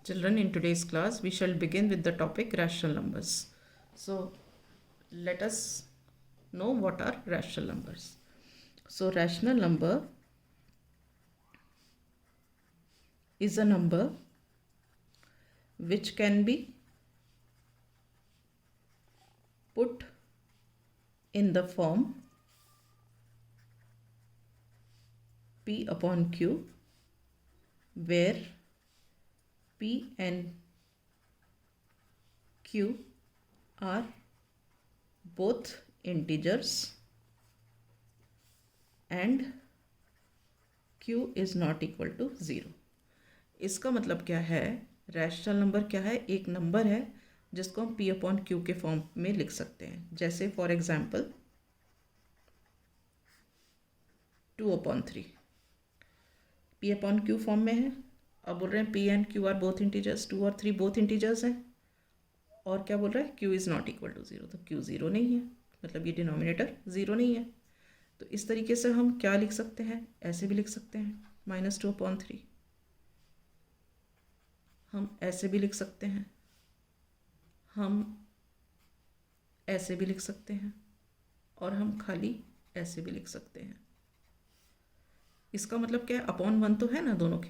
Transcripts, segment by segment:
Children, in today's class, we shall begin with the topic rational numbers. So, let us know what are rational numbers. So, rational number is a number which can be put in the form P upon Q, where P and Q are both integers and Q is not equal to 0. इसका मतलब क्या है? Rational number क्या है? एक number है जिसको हम P अपॉन Q के फॉर्म में लिख सकते हैं. जैसे for example 2/3 P upon Q form में है. अब बोल रहे हैं P and Q are both integers, 2 और 3 बोथ इंटीजर्स हैं. और क्या बोल रहा है? Q is not equal to 0. तो Q 0 नहीं है, मतलब ये डिनोमिनेटर 0 नहीं है. तो इस तरीके से हम क्या लिख सकते हैं? ऐसे भी लिख सकते हैं -2/3. हम ऐसे भी लिख सकते हैं, हम ऐसे भी लिख सकते हैं, और हम खाली ऐसे भी लिख सकते हैं. इसका मतलब क्या है? अपॉन 1 तो है ना दोनों के,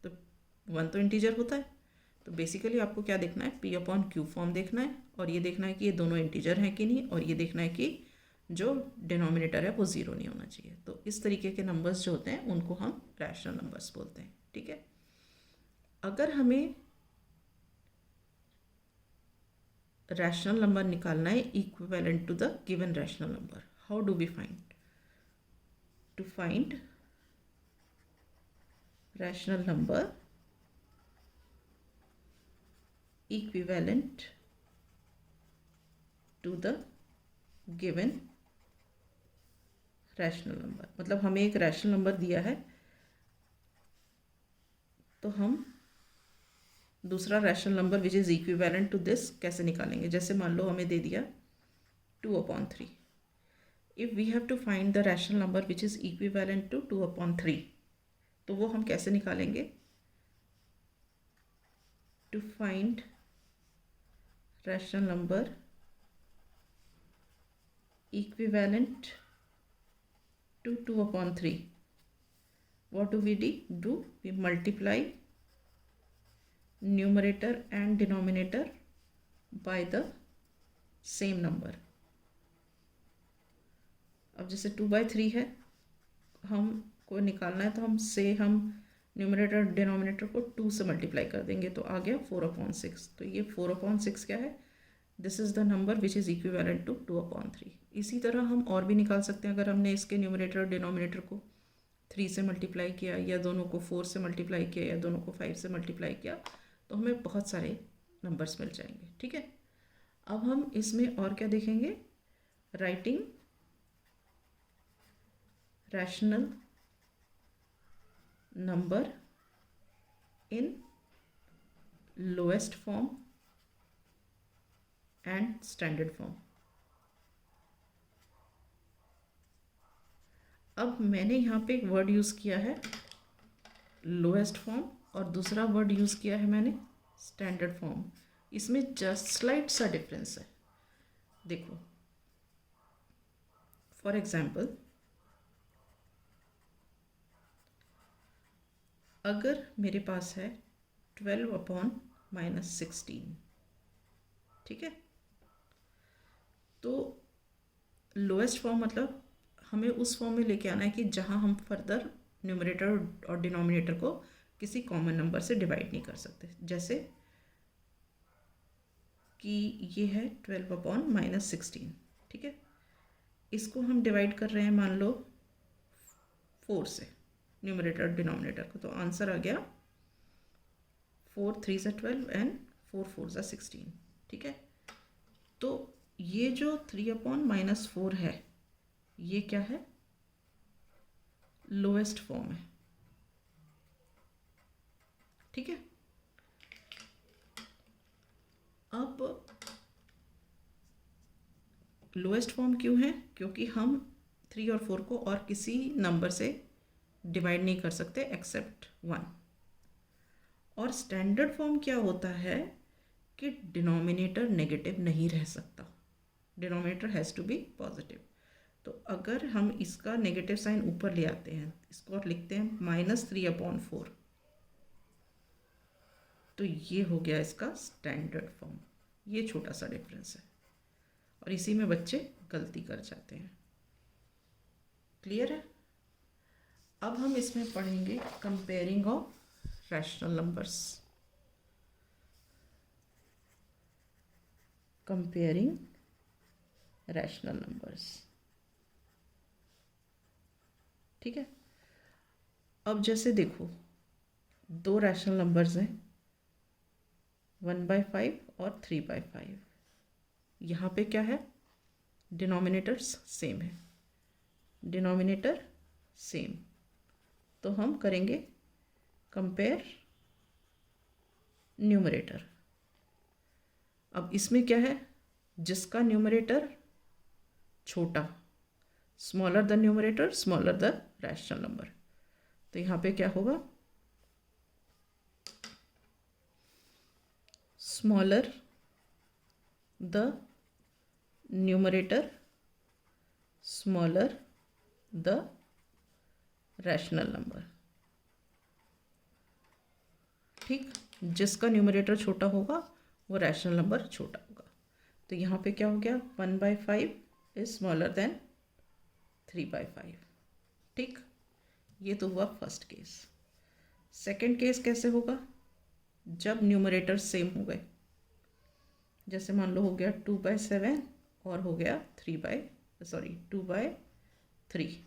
तो 1 तो इंटीजर होता है. तो बेसिकली आपको क्या देखना है? P अपॉन Q फॉर्म देखना है, और ये देखना है कि ये दोनों इंटीजर हैं कि नहीं, और ये देखना है कि जो डिनोमिनेटर है वो 0 नहीं होना चाहिए. तो इस तरीके के नंबर्स जो होते हैं उनको हम रैशनल नंबर्स बोलते हैं. ठीक है. अगर हमें रैशनल नंबर निकालना है equivalent to the given rational number, how do we find? To find rational number equivalent to the given rational number. मतलब हमें एक रैशनल नंबर दिया है, तो हम दूसरा rational number which is equivalent to this कैसे निकालेंगे? जैसे मान लो हमें दे दिया 2/3. If we have to find the rational number which is equivalent to 2/3, तो वो हम कैसे निकालेंगे? To find rational number equivalent to 2/3, what do? We multiply numerator and denominator by the same number. अब जैसे 2/3 है, हमको निकालना है, तो हम न्यूमरेटर डिनोमिनेटर को 2 से मल्टीप्लाई कर देंगे, तो आ गया 4/6. तो ये 4/6 क्या है? This is the number which is equivalent to 2/3. इसी तरह हम और भी निकाल सकते हैं. अगर हमने इसके न्यूमरेटर और डिनोमिनेटर को 3 से मल्टीप्लाई किया, या दोनों को 4 से मल्टीप्लाई किया, या दोनों को 5 से मल्टीप्लाई किया, तो हमें बहुत सारे नंबर्स मिल जाएंगे. ठीक है. अब हम इसमें और क्या देखेंगे? Writing rational number in lowest form and standard form. अब मैंने यहाँ पे एक वर्ड यूज़ किया है लोएस्ट फॉर्म, और दूसरा वर्ड यूज़ किया है मैंने स्टैंडर्ड फॉर्म. इसमें जस्ट स्लाइट सा डिफरेंस है. देखो, फॉर एग्जाम्पल, अगर मेरे पास है 12/-16, ठीक है, तो लोएस्ट फॉर्म मतलब हमें उस फॉर्म में लेके आना है कि जहाँ हम फर्दर न्यूमरेटर और डिनोमिनेटर को किसी कॉमन नंबर से डिवाइड नहीं कर सकते. जैसे कि ये है 12/-16, ठीक है. इसको हम डिवाइड कर रहे हैं मान लो 4 से, न्यूमरेटर डिनोमिनेटर को. तो आंसर आ गया 4 3 से 12 एंड 4 4 से 16. ठीक है. तो ये जो 3/-4 है, ये क्या है? लोएस्ट फॉर्म है. ठीक है. अब लोएस्ट फॉर्म क्यों है? क्योंकि हम 3 और 4 को और किसी नंबर से डिवाइड नहीं कर सकते एक्सेप्ट 1. और स्टैंडर्ड फॉर्म क्या होता है कि डिनोमिनेटर नेगेटिव नहीं रह सकता, denominator has to be positive. तो अगर हम इसका नेगेटिव साइन ऊपर ले आते हैं, इसको और लिखते हैं -3/4, तो ये हो गया इसका स्टैंडर्ड फॉर्म। ये छोटा सा डिफरेंस है और इसी में बच्चे गलती कर जाते हैं। क्लियर है? अब हम इसमें पढ़ेंगे comparing of rational numbers. Comparing rational numbers, ठीक है। अब जैसे देखो, दो रैशनल नंबर्स हैं, 1/5 और 3/5। यहाँ पे क्या है, डिनोमिनेटर्स सेम है, डिनोमिनेटर सेम। तो हम करेंगे कंपेयर न्यूमरेटर। अब इसमें क्या है, जिसका न्यूमरेटर छोटा, smaller the numerator smaller the rational number. तो यहाँ पे क्या होगा, smaller the numerator smaller the rational number. ठीक, जिसका न्यूमरेटर छोटा होगा वो रैशनल नंबर छोटा होगा। तो यहाँ पे क्या हो गया, 1/5 इज स्मॉलर देन 3/5। ठीक, ये तो हुआ फर्स्ट केस। सेकंड केस कैसे होगा, जब न्यूमरेटर सेम हो गए। जैसे मान लो हो गया 2/7 और हो गया 2/3।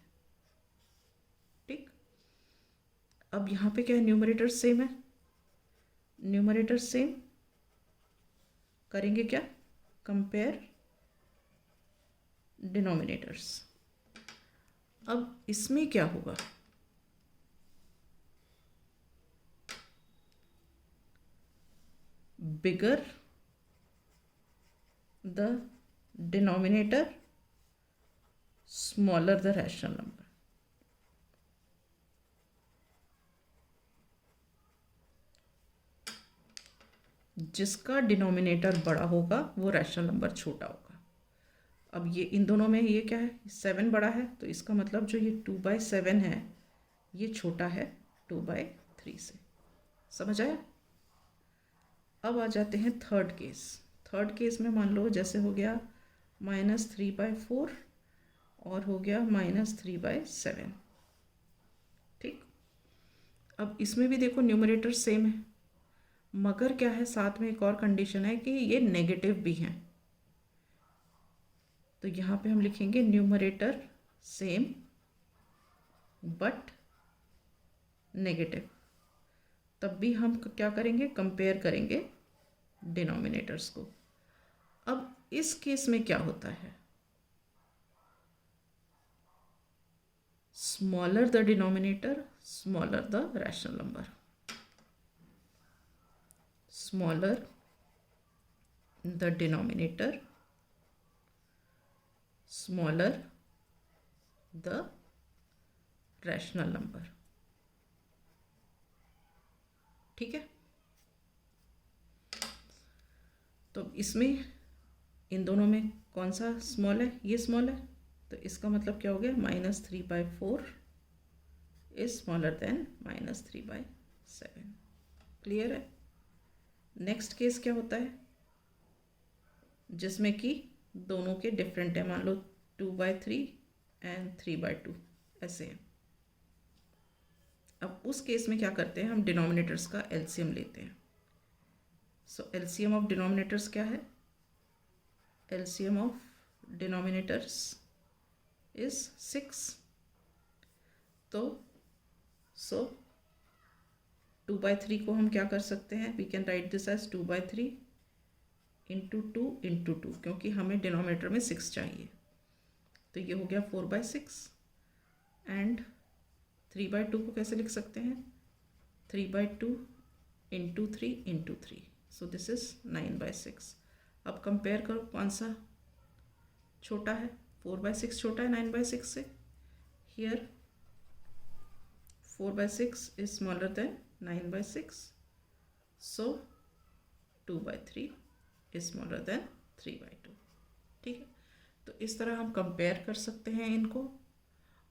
ठीक, अब यहाँ पे क्या है, न्यूमरेटर सेम है, न्यूमरेटर सेम, करेंगे क्या, कंपेयर डिनोमिनेटर्स। अब इसमें क्या होगा, bigger the denominator smaller the rational number. जिसका डिनोमिनेटर बड़ा होगा वो रैशनल नंबर छोटा होगा। अब ये इन दोनों में ये क्या है, 7 बड़ा है, तो इसका मतलब जो ये 2/7 है ये छोटा है 2/3 से। समझ आया? अब आ जाते हैं थर्ड केस। थर्ड केस में मान लो जैसे हो गया -3/4 और हो गया -3/7। ठीक, अब इसमें भी देखो न्यूमरेटर सेम है, मगर क्या है, साथ में एक और कंडीशन है कि ये नेगेटिव भी हैं। तो यहाँ पे हम लिखेंगे न्यूमरेटर सेम बट नेगेटिव। तब भी हम क्या करेंगे, कंपेयर करेंगे डिनोमिनेटर्स को। अब इस केस में क्या होता है, smaller the denominator smaller the rational number, smaller the denominator smaller the rational number। ठीक है, तो इसमें इन दोनों में कौन सा स्मॉल है, ये स्मॉल है, तो इसका मतलब क्या हो गया, -3/4 इज स्मॉलर देन -3/7। क्लियर है? नेक्स्ट केस क्या होता है, जिसमें कि दोनों के डिफरेंट है, मान लो 2/3 एंड 3/2 ऐसे हैं। अब उस केस में क्या करते हैं, हम डिनोमिनेटर्स का एलसीएम लेते हैं। सो एलसीएम ऑफ डिनोमिनेटर्स क्या है, एलसीएम ऑफ डिनोमिनेटर्स इज 6। तो 2/3 को हम क्या कर सकते हैं, we can write this as 2/3 into 2 into 2, क्योंकि हमें डिनोमिनेटर में 6 चाहिए। तो ये हो गया 4/6 एंड 3/2 को कैसे लिख सकते हैं, 3/2 into 3 into 3, so this is 9/6। अब कंपेयर करो कौन सा छोटा है, 4/6 छोटा है 9/6 से। Here 4/6 is smaller than 9/6 so 2/3 is smaller than 3/2। ठीक है, तो इस तरह हम कंपेयर कर सकते हैं इनको,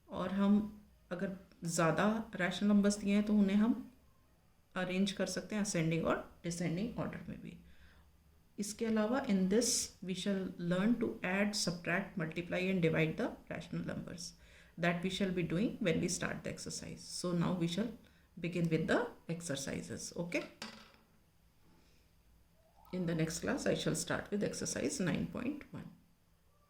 और हम अगर ज़्यादा रैशनल नंबर्स दिए हैं तो उन्हें हम अरेंज कर सकते हैं असेंडिंग और डिसेंडिंग ऑर्डर में भी। इसके अलावा in this we shall learn to add, subtract, multiply and divide the rational numbers that we shall be doing when we start the exercise. So now we shall begin with the exercises. Okay, in the next class I shall start with exercise 9.1.